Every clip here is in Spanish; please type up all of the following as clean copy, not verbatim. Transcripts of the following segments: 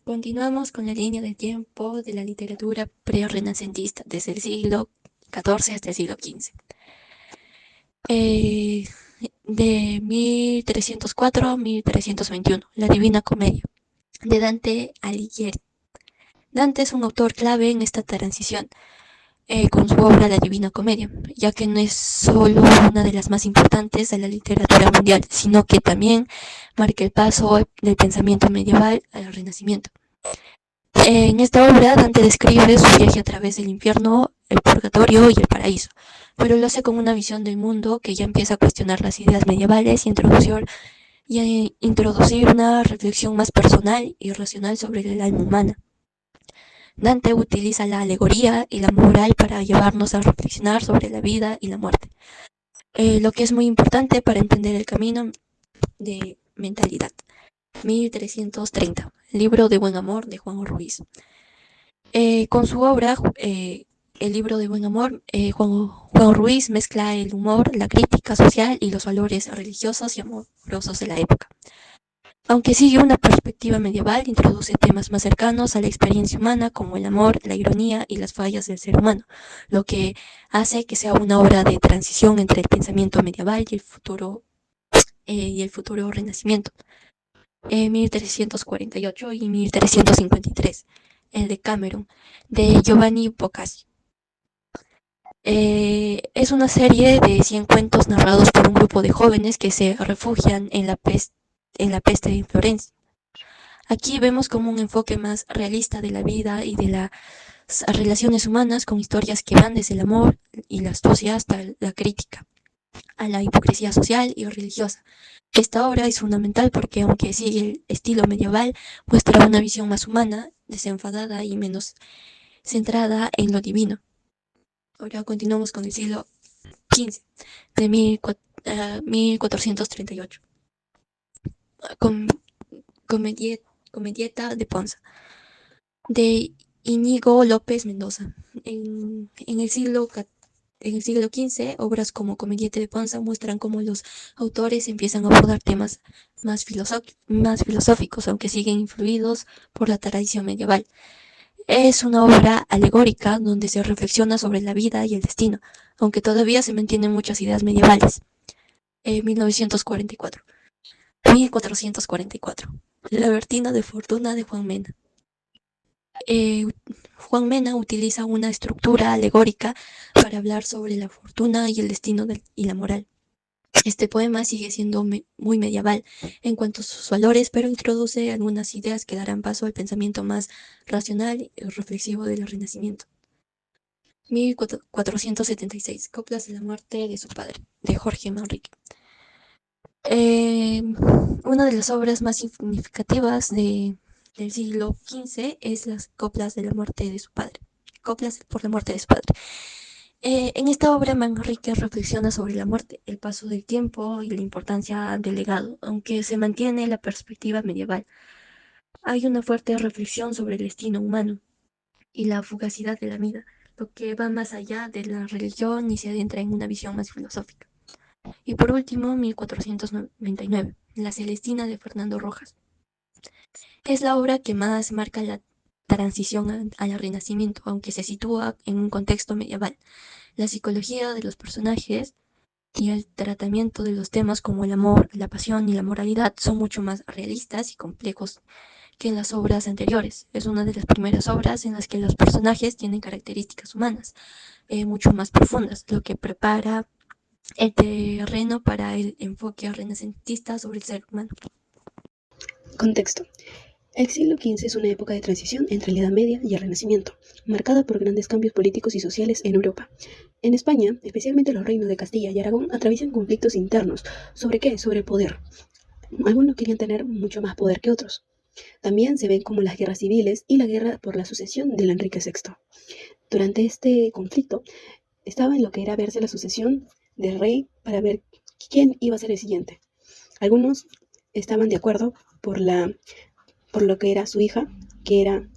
Continuamos con la línea del tiempo de la literatura pre-renacentista, desde el siglo XIV hasta el siglo XV. De 1304 a 1321, La Divina Comedia, de Dante Alighieri. Dante es un autor clave en esta transición, con su obra La Divina Comedia, ya que no es solo una de las más importantes de la literatura mundial, sino que también marca el paso del pensamiento medieval al Renacimiento. En esta obra, Dante describe su viaje a través del infierno, el purgatorio y el paraíso, pero lo hace con una visión del mundo que ya empieza a cuestionar las ideas medievales y a introducir una reflexión más personal y racional sobre el alma humana. Dante utiliza la alegoría y la moral para llevarnos a reflexionar sobre la vida y la muerte, lo que es muy importante para entender el camino de mentalidad. 1330, Libro de Buen Amor de Juan Ruiz. Con su obra, El libro de Buen Amor, Juan Ruiz mezcla el humor, la crítica social y los valores religiosos y amorosos de la época. Aunque sigue una perspectiva medieval, introduce temas más cercanos a la experiencia humana como el amor, la ironía y las fallas del ser humano, lo que hace que sea una obra de transición entre el pensamiento medieval y el futuro renacimiento. 1348 y 1353, el de Cameron, de Giovanni Boccaccio. Es una serie de 100 cuentos narrados por un grupo de jóvenes que se refugian en la peste de Florencia. Aquí vemos como un enfoque más realista de la vida y de las relaciones humanas, con historias que van desde el amor y la astucia hasta la crítica a la hipocresía social y religiosa. Esta obra es fundamental porque, aunque sigue el estilo medieval, muestra una visión más humana, desenfadada y menos centrada en lo divino. Ahora continuamos con el siglo XV, de 1438. Com Comedieta de Ponza, de Íñigo López Mendoza. En el siglo XV, obras como Comediete de Ponza muestran cómo los autores empiezan a abordar temas más filosóficos, aunque siguen influidos por la tradición medieval. Es una obra alegórica donde se reflexiona sobre la vida y el destino, aunque todavía se mantienen muchas ideas medievales. 1944. 1444. La Bertina de Fortuna de Juan Mena. Juan Mena utiliza una estructura alegórica para hablar sobre la fortuna y el destino y la moral. Este poema sigue siendo muy medieval en cuanto a sus valores, pero introduce algunas ideas que darán paso al pensamiento más racional y reflexivo del Renacimiento. 1476. Coplas de la muerte de su padre, de Jorge Manrique. Una de las obras más significativas del siglo XV es las coplas de la muerte de su padre. Coplas por la muerte de su padre. En esta obra, Manrique reflexiona sobre la muerte, el paso del tiempo y la importancia del legado, aunque se mantiene la perspectiva medieval. Hay una fuerte reflexión sobre el destino humano y la fugacidad de la vida, lo que va más allá de la religión y se adentra en una visión más filosófica. Y por último, 1499, La Celestina de Fernando Rojas. Es la obra que más marca la transición al Renacimiento, aunque se sitúa en un contexto medieval. La psicología de los personajes y el tratamiento de los temas como el amor, la pasión y la moralidad son mucho más realistas y complejos que en las obras anteriores. Es una de las primeras obras en las que los personajes tienen características humanas mucho más profundas, lo que prepara el terreno para el enfoque renacentista sobre el ser humano. Contexto. El siglo XV es una época de transición entre la Edad Media y el Renacimiento, marcada por grandes cambios políticos y sociales en Europa. En España, especialmente los reinos de Castilla y Aragón, atraviesan conflictos internos. ¿Sobre qué? Sobre el poder. Algunos querían tener mucho más poder que otros. También se ven como las guerras civiles y la guerra por la sucesión del Enrique VI. Durante este conflicto estaba en lo que era verse la sucesión del rey para ver quién iba a ser el siguiente. Algunos estaban de acuerdo por lo que era su hija, que era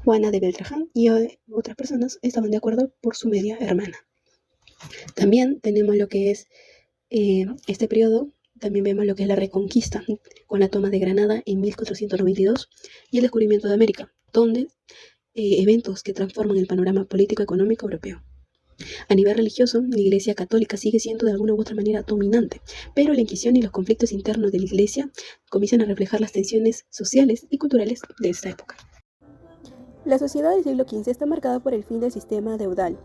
Juana de Beltraján, y otras personas estaban de acuerdo por su media hermana. También tenemos lo que es este periodo También vemos lo que es la Reconquista, con la toma de Granada en 1492 y el descubrimiento de América, donde eventos que transforman el panorama político-económico europeo. A nivel religioso, la Iglesia católica sigue siendo de alguna u otra manera dominante, pero la Inquisición y los conflictos internos de la Iglesia comienzan a reflejar las tensiones sociales y culturales de esta época. La sociedad del siglo XV está marcada por el fin del sistema feudal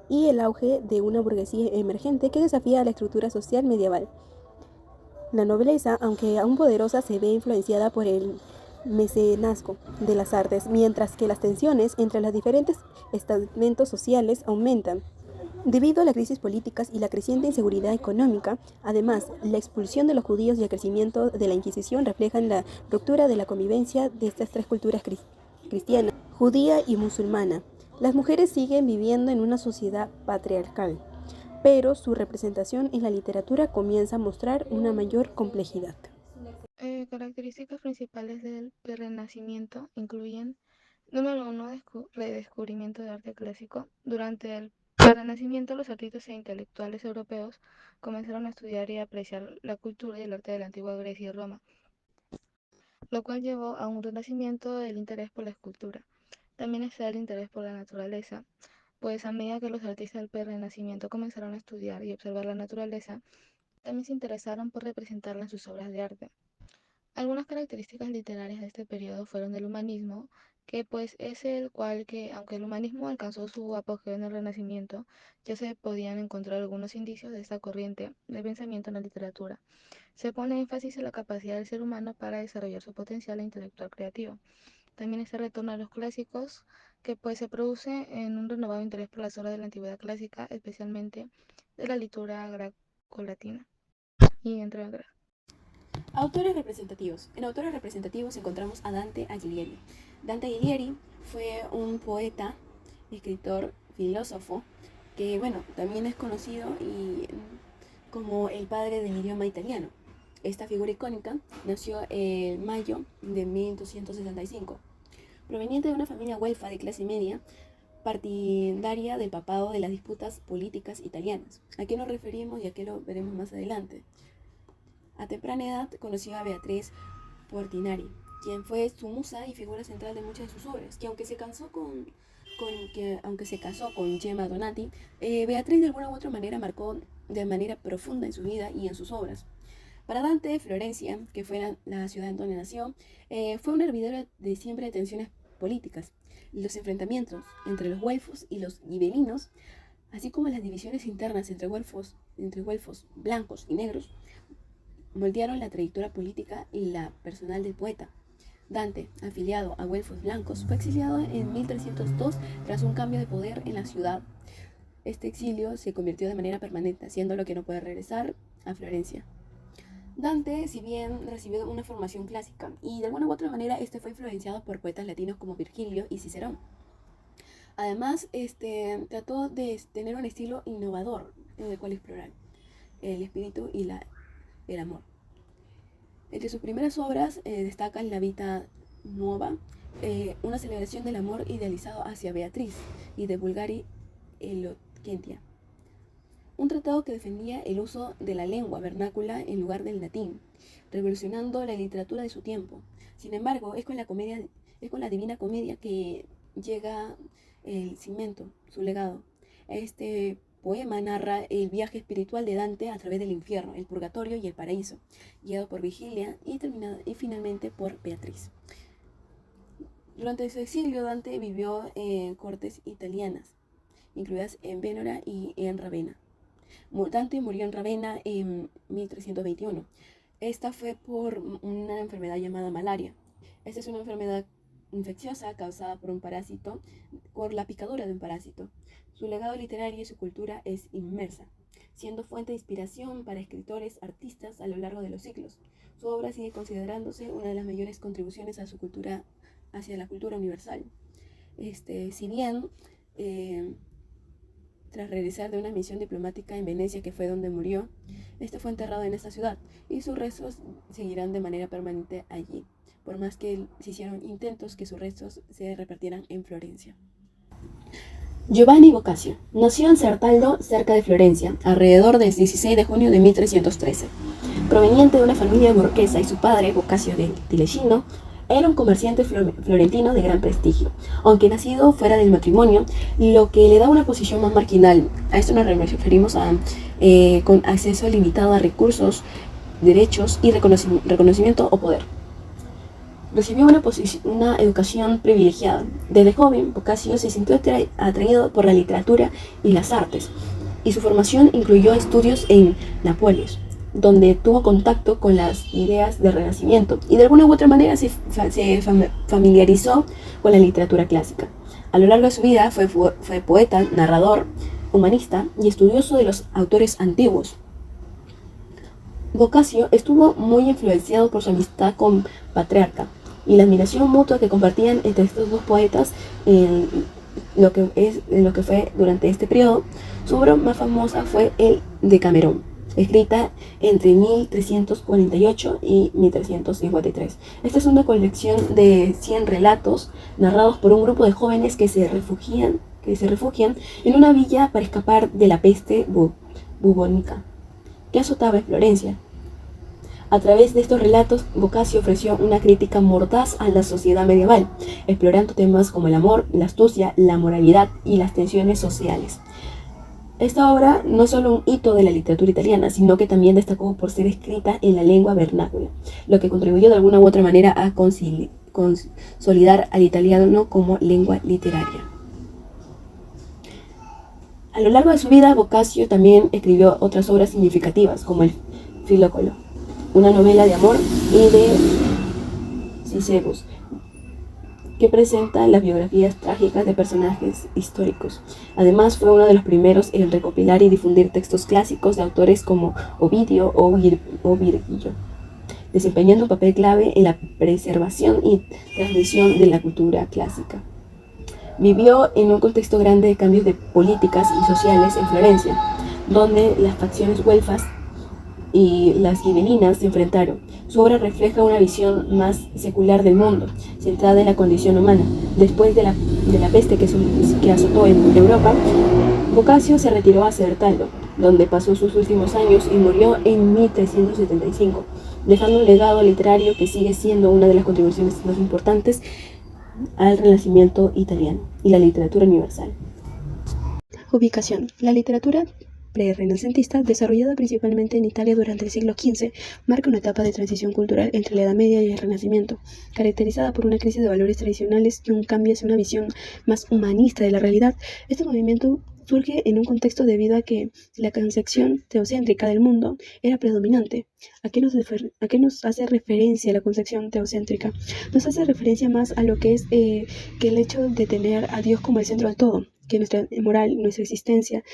y el auge de una burguesía emergente que desafía la estructura social medieval. La nobleza, aunque aún poderosa, se ve influenciada por el mecenazgo de las artes, mientras que las tensiones entre los diferentes estamentos sociales aumentan. Debido a las crisis políticas y la creciente inseguridad económica, además, la expulsión de los judíos y el crecimiento de la Inquisición reflejan la ruptura de la convivencia de estas tres culturas cristiana, judía y musulmana. Las mujeres siguen viviendo en una sociedad patriarcal, pero su representación en la literatura comienza a mostrar una mayor complejidad. Características principales del Renacimiento incluyen, número 1, redescubrimiento de arte clásico. Durante el Renacimiento, los artistas e intelectuales europeos comenzaron a estudiar y apreciar la cultura y el arte de la antigua Grecia y Roma, lo cual llevó a un renacimiento del interés por la escultura. También está el interés por la naturaleza, pues a medida que los artistas del Renacimiento comenzaron a estudiar y observar la naturaleza, también se interesaron por representarla en sus obras de arte. Algunas características literarias de este periodo fueron el humanismo, que pues es el cual que, aunque el humanismo alcanzó su apogeo en el Renacimiento, ya se podían encontrar algunos indicios de esta corriente de pensamiento en la literatura. Se pone énfasis en la capacidad del ser humano para desarrollar su potencial intelectual creativo. También este retorno a los clásicos, que pues se produce en un renovado interés por las obras de la antigüedad clásica, especialmente de la literatura greco-latina, y entre otras. Autores representativos. En autores representativos encontramos a Dante Alighieri. Dante Alighieri fue un poeta, escritor, filósofo, que también es conocido como el padre del idioma italiano. Esta figura icónica nació en mayo de 1265. Proveniente de una familia güelfa de clase media, partidaria del papado de las disputas políticas italianas. ¿A qué nos referimos y a qué lo veremos más adelante? A temprana edad conoció a Beatriz Portinari, quien fue su musa y figura central de muchas de sus obras, que aunque se casó con Gemma Donati, Beatriz de alguna u otra manera marcó de manera profunda en su vida y en sus obras. Para Dante, Florencia, que fue la ciudad en donde nació, fue un hervidero de siempre de tensiones políticas. Los enfrentamientos entre los güelfos y los gibelinos, así como las divisiones internas entre güelfos blancos y negros, moldearon la trayectoria política y la personal del poeta. Dante, afiliado a güelfos blancos, fue exiliado en 1302 tras un cambio de poder en la ciudad. Este exilio se convirtió de manera permanente, haciéndolo que no puede regresar a Florencia. Dante, si bien recibió una formación clásica, y de alguna u otra manera fue influenciado por poetas latinos como Virgilio y Cicerón. Además, trató de tener un estilo innovador en el cual explorar el espíritu y el amor. Entre sus primeras obras destacan La Vita Nuova, una celebración del amor idealizado hacia Beatriz, y de Vulgari Eloquentia, un tratado que defendía el uso de la lengua vernácula en lugar del latín, revolucionando la literatura de su tiempo. Sin embargo, es con la Divina Comedia que llega el cimiento, su legado. Este poema narra el viaje espiritual de Dante a través del infierno, el purgatorio y el paraíso, guiado por Virgilia y finalmente por Beatriz. Durante su exilio, Dante vivió en cortes italianas, incluidas en Vénora y en Ravenna. Dante murió en Ravenna en 1321. Esta fue por una enfermedad llamada malaria. Esta es una enfermedad infecciosa causada por la picadura de un parásito. Su legado literario y su cultura es inmersa, siendo fuente de inspiración para escritores, artistas a lo largo de los siglos. Su obra sigue considerándose una de las mayores contribuciones a hacia la cultura universal. Si bien tras regresar de una misión diplomática en Venecia, que fue donde murió, fue enterrado en esta ciudad y sus restos seguirán de manera permanente allí, por más que se hicieron intentos que sus restos se repartieran en Florencia. Giovanni Boccaccio nació en Certaldo, cerca de Florencia, alrededor del 16 de junio de 1313. Proveniente de una familia burguesa y su padre, Boccaccio de Tilecino, era un comerciante florentino de gran prestigio, aunque nacido fuera del matrimonio, lo que le da una posición más marginal. A esto nos referimos a con acceso limitado a recursos, derechos y reconocimiento o poder. Recibió una educación privilegiada. Desde joven, Boccaccio se sintió atraído por la literatura y las artes, y su formación incluyó estudios en Nápoles, donde tuvo contacto con las ideas del Renacimiento y de alguna u otra manera se familiarizó con la literatura clásica. A lo largo de su vida fue poeta, narrador, humanista y estudioso de los autores antiguos. Boccaccio estuvo muy influenciado por su amistad con Petrarca y la admiración mutua que compartían entre estos dos poetas en lo que fue durante este periodo. Su obra más famosa fue el Decamerón, escrita entre 1348 y 1353. Esta es una colección de 100 relatos narrados por un grupo de jóvenes que se refugian en una villa para escapar de la peste bubónica que azotaba en Florencia. A través de estos relatos, Boccaccio ofreció una crítica mordaz a la sociedad medieval, explorando temas como el amor, la astucia, la moralidad y las tensiones sociales. Esta obra no es solo un hito de la literatura italiana, sino que también destacó por ser escrita en la lengua vernácula, lo que contribuyó de alguna u otra manera a consolidar al italiano como lengua literaria. A lo largo de su vida, Boccaccio también escribió otras obras significativas, como el Filocolo, una novela de amor, y de Cicebus, que presenta las biografías trágicas de personajes históricos. Además, fue uno de los primeros en recopilar y difundir textos clásicos de autores como Ovidio o Virgilio, desempeñando un papel clave en la preservación y transmisión de la cultura clásica. Vivió en un contexto grande de cambios de políticas y sociales en Florencia, donde las facciones güelfas y las gibelinas se enfrentaron. Su obra refleja una visión más secular del mundo, centrada en la condición humana. Después de la peste que azotó en Europa, Boccaccio se retiró a Certaldo, donde pasó sus últimos años y murió en 1375, dejando un legado literario que sigue siendo una de las contribuciones más importantes al Renacimiento italiano y la literatura universal. Ubicación. La literatura pre-renacentista, desarrollada principalmente en Italia durante el siglo XV, marca una etapa de transición cultural entre la Edad Media y el Renacimiento, caracterizada por una crisis de valores tradicionales y un cambio hacia una visión más humanista de la realidad. Este movimiento surge en un contexto debido a que la concepción teocéntrica del mundo era predominante. ¿A qué nos hace referencia la concepción teocéntrica? Nos hace referencia más a lo que es que el hecho de tener a Dios como el centro de todo, que nuestra moral, nuestra existencia,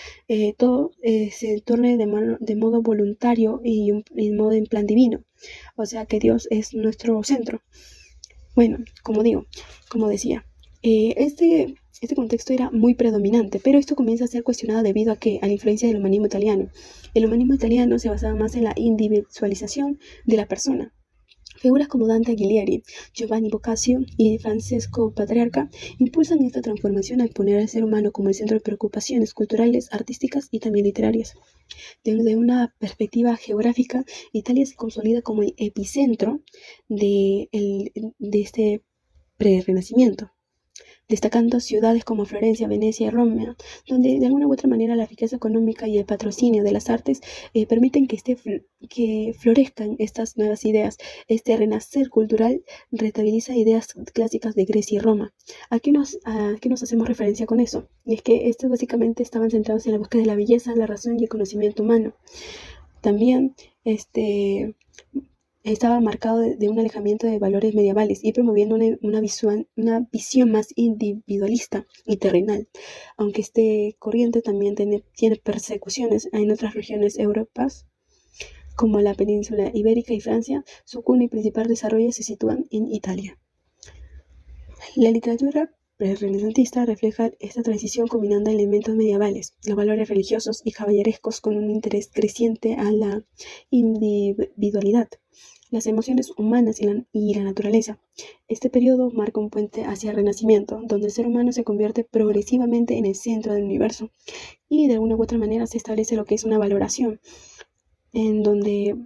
todo se torne de modo voluntario y en plan divino. O sea, que Dios es nuestro centro. Bueno, como decía, este contexto era muy predominante, pero esto comienza a ser cuestionado debido a la influencia del humanismo italiano. El humanismo italiano se basaba más en la individualización de la persona. Figuras como Dante Alighieri, Giovanni Boccaccio y Francesco Petrarca impulsan esta transformación al poner al ser humano como el centro de preocupaciones culturales, artísticas y también literarias. Desde una perspectiva geográfica, Italia se consolida como el epicentro de este pre-renacimiento, destacando ciudades como Florencia, Venecia y Roma, donde de alguna u otra manera la riqueza económica y el patrocinio de las artes permiten que florezcan estas nuevas ideas. Este renacer cultural restabiliza ideas clásicas de Grecia y Roma. ¿A qué nos hacemos referencia con eso? Y es que estos básicamente estaban centrados en la búsqueda de la belleza, la razón y el conocimiento humano. También estaba marcado de un alejamiento de valores medievales y promoviendo una visión más individualista y terrenal. Aunque este corriente también tiene persecuciones en otras regiones europeas, como la península ibérica y Francia, su cuna y principal desarrollo se sitúan en Italia. La literatura pre-renacentista refleja esta transición combinando elementos medievales, los valores religiosos y caballerescos con un interés creciente a la individualidad, las emociones humanas y la naturaleza. Este periodo marca un puente hacia el Renacimiento, donde el ser humano se convierte progresivamente en el centro del universo y de alguna u otra manera se establece lo que es una valoración, en donde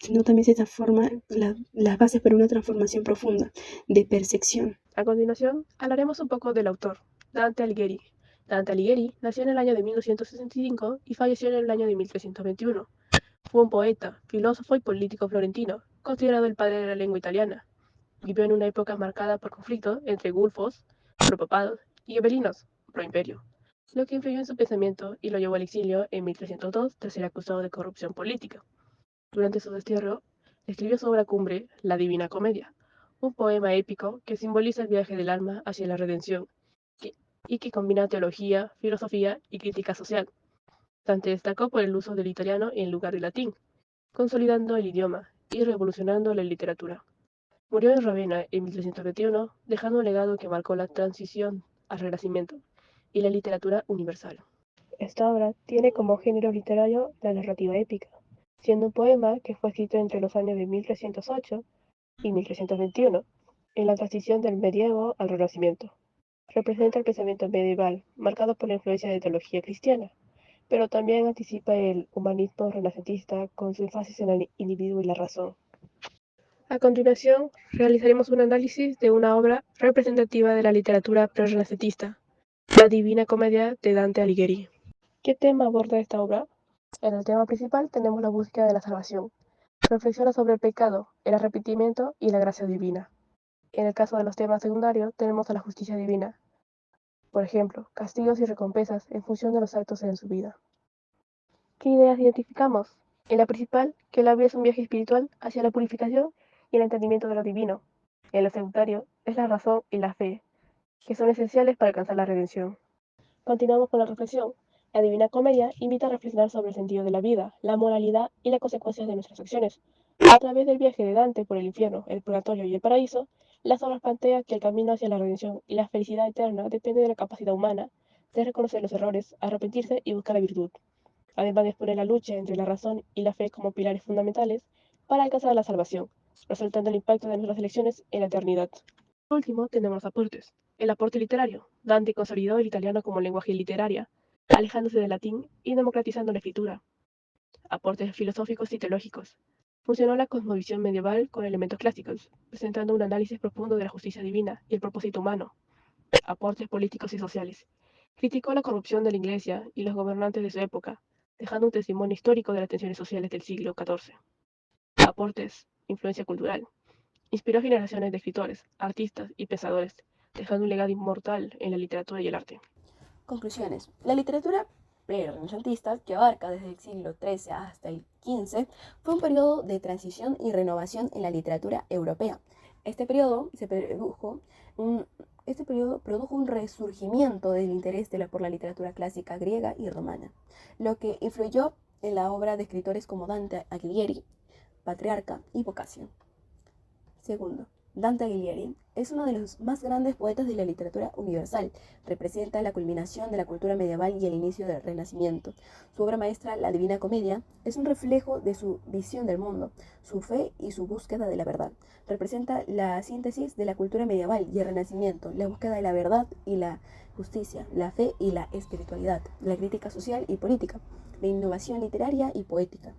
sino también se transforma las bases para una transformación profunda de percepción. A continuación, hablaremos un poco del autor, Dante Alighieri. Dante Alighieri nació en el año de 1265 y falleció en el año de 1321. Fue un poeta, filósofo y político florentino, considerado el padre de la lengua italiana. Vivió en una época marcada por conflictos entre gulfos, propapados, y gibelinos, proimperio, lo que influyó en su pensamiento y lo llevó al exilio en 1302 tras ser acusado de corrupción política. Durante su destierro, escribió su obra cumbre, La Divina Comedia, un poema épico que simboliza el viaje del alma hacia la redención y que combina teología, filosofía y crítica social. Dante destacó por el uso del italiano en lugar del latín, consolidando el idioma y revolucionando la literatura. Murió en Ravenna en 1321, dejando un legado que marcó la transición al Renacimiento y la literatura universal. Esta obra tiene como género literario la narrativa épica, siendo un poema que fue escrito entre los años de 1308 y 1321, en la transición del medievo al Renacimiento. Representa el pensamiento medieval, marcado por la influencia de teología cristiana, pero también anticipa el humanismo renacentista con su énfasis en el individuo y la razón. A continuación, realizaremos un análisis de una obra representativa de la literatura prerrenacentista, La Divina Comedia de Dante Alighieri. ¿Qué tema aborda esta obra? En el tema principal tenemos la búsqueda de la salvación. Reflexiona sobre el pecado, el arrepentimiento y la gracia divina. En el caso de los temas secundarios tenemos a la justicia divina. Por ejemplo, castigos y recompensas en función de los actos en su vida. ¿Qué ideas identificamos? En la principal, que la vida es un viaje espiritual hacia la purificación y el entendimiento de lo divino. En lo secundario, es la razón y la fe, que son esenciales para alcanzar la redención. Continuamos con la reflexión. La Divina Comedia invita a reflexionar sobre el sentido de la vida, la moralidad y las consecuencias de nuestras acciones. A través del viaje de Dante por el infierno, el purgatorio y el paraíso, las obras plantean que el camino hacia la redención y la felicidad eterna depende de la capacidad humana de reconocer los errores, arrepentirse y buscar la virtud. Además de exponer la lucha entre la razón y la fe como pilares fundamentales para alcanzar la salvación, resaltando el impacto de nuestras elecciones en la eternidad. Por último, tenemos los aportes. El aporte literario. Dante consolidó el italiano como lenguaje literaria, alejándose del latín y democratizando la escritura. Aportes filosóficos y teológicos. Funcionó la cosmovisión medieval con elementos clásicos, presentando un análisis profundo de la justicia divina y el propósito humano. Aportes políticos y sociales. Criticó la corrupción de la Iglesia y los gobernantes de su época, dejando un testimonio histórico de las tensiones sociales del siglo XIV. Aportes. Influencia cultural. Inspiró a generaciones de escritores, artistas y pensadores, dejando un legado inmortal en la literatura y el arte. Conclusiones. La literatura prerrenacentista, que abarca desde el siglo XIII hasta el XV, fue un periodo de transición y renovación en la literatura europea. Este periodo produjo un resurgimiento del interés por la literatura clásica griega y romana, lo que influyó en la obra de escritores como Dante Alighieri, Petrarca y Boccaccio. Segundo, Dante Alighieri es uno de los más grandes poetas de la literatura universal. Representa la culminación de la cultura medieval y el inicio del Renacimiento. Su obra maestra, La Divina Comedia, es un reflejo de su visión del mundo, su fe y su búsqueda de la verdad. Representa la síntesis de la cultura medieval y el Renacimiento, la búsqueda de la verdad y la justicia, la fe y la espiritualidad, la crítica social y política, la innovación literaria y poética.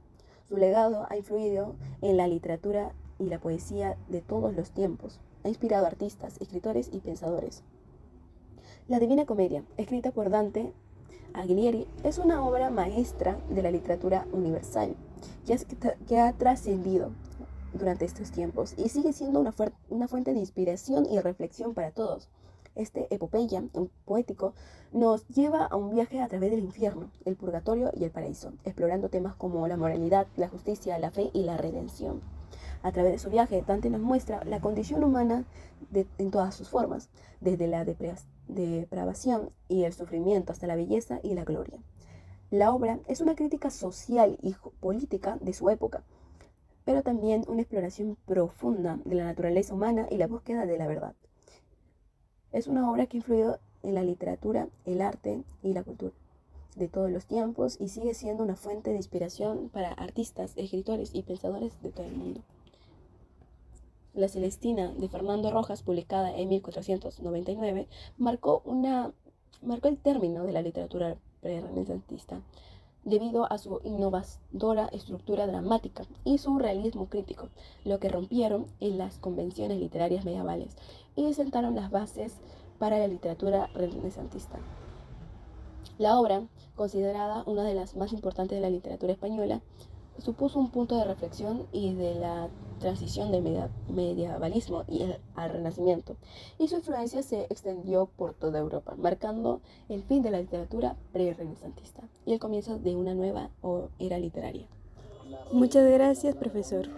Su legado ha influido en la literatura y la poesía de todos los tiempos. Ha inspirado a artistas, escritores y pensadores. La Divina Comedia, escrita por Dante Alighieri, es una obra maestra de la literatura universal que ha trascendido durante estos tiempos y sigue siendo una fuente de inspiración y reflexión para todos. Este epopeya poético nos lleva a un viaje a través del infierno, el purgatorio y el paraíso, explorando temas como la moralidad, la justicia, la fe y la redención. A través de su viaje, Dante nos muestra la condición humana en todas sus formas, desde la depravación y el sufrimiento hasta la belleza y la gloria. La obra es una crítica social y política de su época, pero también una exploración profunda de la naturaleza humana y la búsqueda de la verdad. Es una obra que ha influido en la literatura, el arte y la cultura de todos los tiempos y sigue siendo una fuente de inspiración para artistas, escritores y pensadores de todo el mundo. La Celestina de Fernando Rojas, publicada en 1499, marcó el término de la literatura prerrenacentista. debido a su innovadora estructura dramática y su realismo crítico, lo que rompieron en las convenciones literarias medievales y sentaron las bases para la literatura renacentista. La obra, considerada una de las más importantes de la literatura española, supuso un punto de reflexión y de la transición del medievalismo al Renacimiento, y su influencia se extendió por toda Europa, marcando el fin de la literatura pre-renacentista y el comienzo de una nueva era literaria. Muchas gracias, profesor.